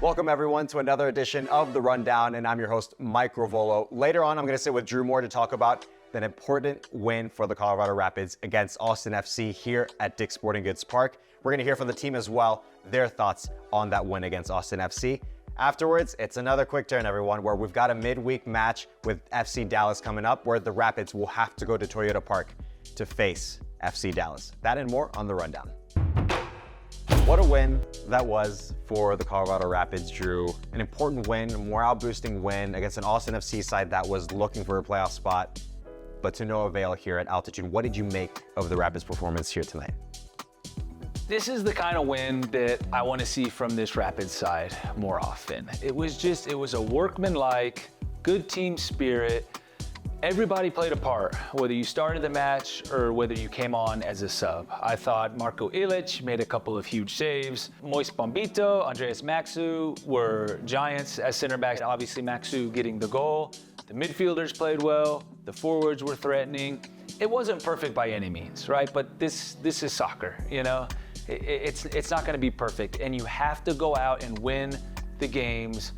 Welcome everyone to another edition of The Rundown, and I'm your host, Mike Revollo. Later on, I'm going to sit with Drew Moor to talk about an important win for the Colorado Rapids against Austin FC here at Dick's Sporting Goods Park. We're going to hear from the team as well, their thoughts on that win against Austin FC. Afterwards, it's another quick turn, everyone, where we've got a midweek match with FC Dallas coming up, where the Rapids will have to go to Toyota Park to face FC Dallas. That and more on The Rundown. What a win that was for the Colorado Rapids, Drew. An important win, a morale-boosting win against an Austin FC side that was looking for a playoff spot, but to no avail here at altitude. What did you make of the Rapids' performance here tonight? This is the kind of win that I want to see from this Rapids side more often. It was a workmanlike, good team spirit. Everybody played a part, whether you started the match or whether you came on as a sub. I thought Marko Ilic made a couple of huge saves. Moise Bombito, Andreas Maxu were giants as center backs. Obviously Maxu getting the goal. The midfielders played well. The forwards were threatening. It wasn't perfect by any means, right? But this is soccer, you know? It's not gonna be perfect, and you have to go out and win the games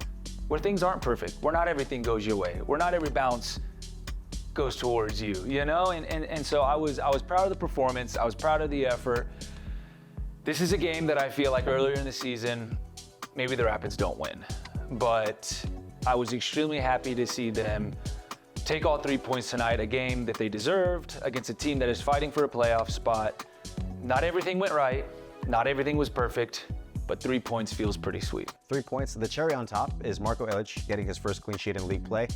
where things aren't perfect, where not everything goes your way, where not every bounce goes towards you, you know? And so I was proud of the performance. I was proud of the effort. This is a game that I feel like earlier in the season, maybe the Rapids don't win. But I was extremely happy to see them take all 3 points tonight, a game that they deserved against a team that is fighting for a playoff spot. Not everything went right. Not everything was perfect, but 3 points feels pretty sweet. 3 points. The cherry on top is Marko Ilic getting his first clean sheet in league play.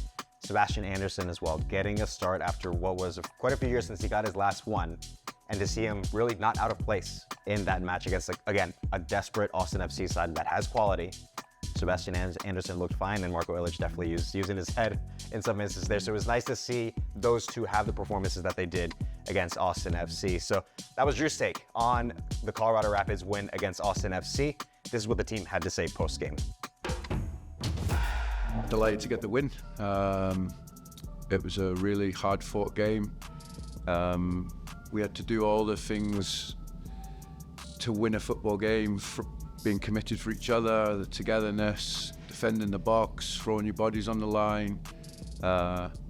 Sebastian Andersson as well, getting a start after what was quite a few years since he got his last one, and to see him really not out of place in that match against, again, a desperate Austin FC side that has quality. Sebastian Andersson looked fine, and Marko Ilic definitely using his head in some instances there. So it was nice to see those two have the performances that they did against Austin FC. So that was Drew's take on the Colorado Rapids win against Austin FC. This is what the team had to say post-game. Delighted to get the win. It was a really hard-fought game. We had to do all the things to win a football game, being committed for each other, the togetherness, defending the box, throwing your bodies on the line,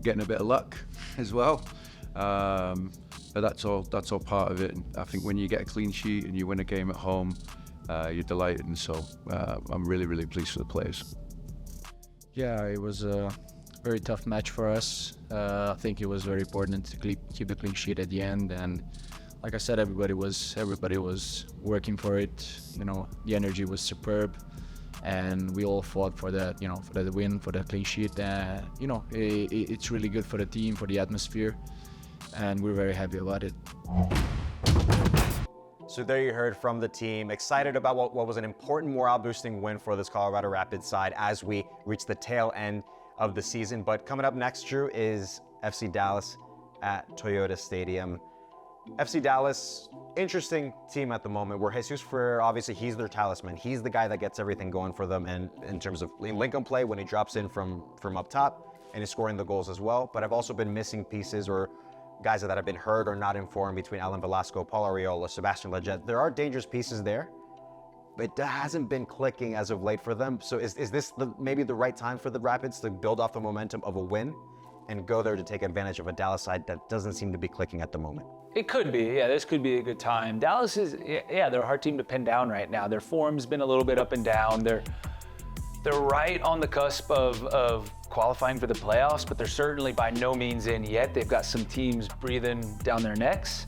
getting a bit of luck as well. But that's all part of it. And I think when you get a clean sheet and you win a game at home, you're delighted, and so I'm really, really pleased for the players. Yeah, it was a very tough match for us. I think it was very important to keep the clean sheet at the end, and like I said, everybody was working for it. You know, the energy was superb, and we all fought for that. You know, for the win, for the clean sheet. You know, it's really good for the team, for the atmosphere, and we're very happy about it. So there you heard from the team, excited about what was an important morale-boosting win for this Colorado Rapids side as we reach the tail end of the season. But coming up next, Drew, is FC Dallas at Toyota Stadium. FC Dallas, interesting team at the moment, where Jesus Ferrer, obviously he's their talisman. He's the guy that gets everything going for them, and in terms of link-up play when he drops in from up top and is scoring the goals as well. But I've also been missing pieces or guys that have been hurt or not informed between Alan Velasco, Paul Arriola, Sebastian Lletget. There are dangerous pieces there, but it hasn't been clicking as of late for them. So is this maybe the right time for the Rapids to build off the momentum of a win and go there to take advantage of a Dallas side that doesn't seem to be clicking at the moment? It could be, yeah, this could be a good time. Dallas is, yeah, they're a hard team to pin down right now. Their form's been a little bit up and down. They're right on the cusp of qualifying for the playoffs, but they're certainly by no means in yet. They've got some teams breathing down their necks.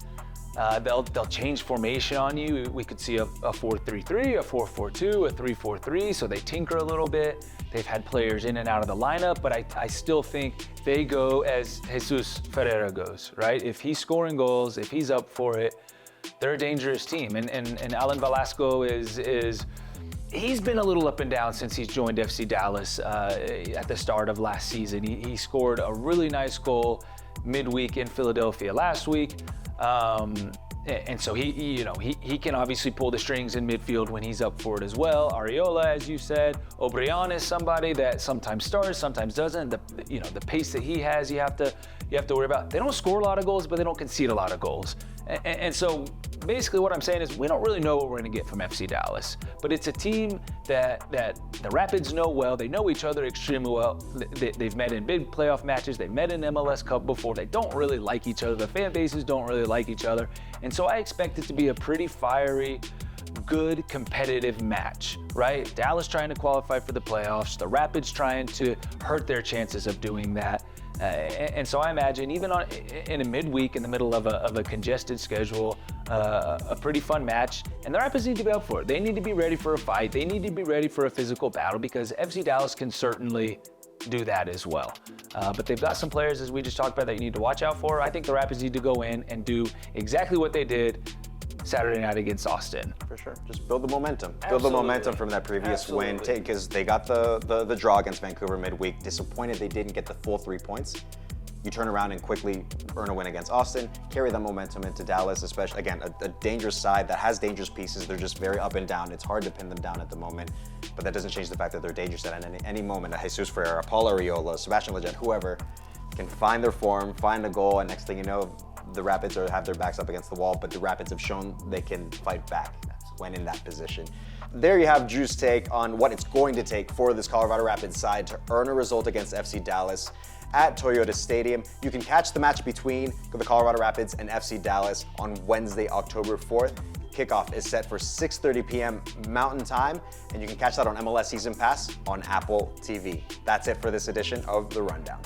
They'll change formation on you. We could see a 4-3-3, a 4-4-2, a 3-4-3, so they tinker a little bit. They've had players in and out of the lineup, but I still think they go as Jesus Ferreira goes, right? If he's scoring goals, if he's up for it, they're a dangerous team. And Alan Velasco he's been a little up and down since he's joined FC Dallas at the start of last season. He scored a really nice goal midweek in Philadelphia last week. And so he can obviously pull the strings in midfield when he's up for it as well. Arriola, as you said, Obreon is somebody that sometimes starts, sometimes doesn't. The pace that he has, you have to worry about. They don't score a lot of goals, but they don't concede a lot of goals. And so basically what I'm saying is we don't really know what we're going to get from FC Dallas, but it's a team that the Rapids know well. They know each other extremely well. They've met in big playoff matches. They've met in MLS Cup before. They don't really like each other. The fan bases don't really like each other. And so I expect it to be a pretty fiery, good, competitive match, right? Dallas trying to qualify for the playoffs. The Rapids trying to hurt their chances of doing that. And so I imagine even in a midweek in the middle of a congested schedule, a pretty fun match. And the Rapids need to be up for it. They need to be ready for a fight. They need to be ready for a physical battle because FC Dallas can certainly do that as well. But they've got some players, as we just talked about, that you need to watch out for. I think the Rapids need to go in and do exactly what they did Saturday night against Austin. For sure. Just build the momentum. Absolutely. Build the momentum from that previous win. Because they got the draw against Vancouver midweek. Disappointed they didn't get the full 3 points. You turn around and quickly earn a win against Austin, carry that momentum into Dallas, especially, again, a dangerous side that has dangerous pieces. They're just very up and down. It's hard to pin them down at the moment, but that doesn't change the fact that they're dangerous at any moment. Jesus Ferreira, Paul Arriola, Sebastian Lletget, whoever can find their form, find a goal, and next thing you know, the Rapids have their backs up against the wall, but the Rapids have shown they can fight back when in that position. There you have Drew's take on what it's going to take for this Colorado Rapids side to earn a result against FC Dallas at Toyota Stadium. You can catch the match between the Colorado Rapids and FC Dallas on Wednesday, October 4th. Kickoff is set for 6:30 p.m. Mountain Time, and you can catch that on MLS Season Pass on Apple TV. That's it for this edition of The Rundown.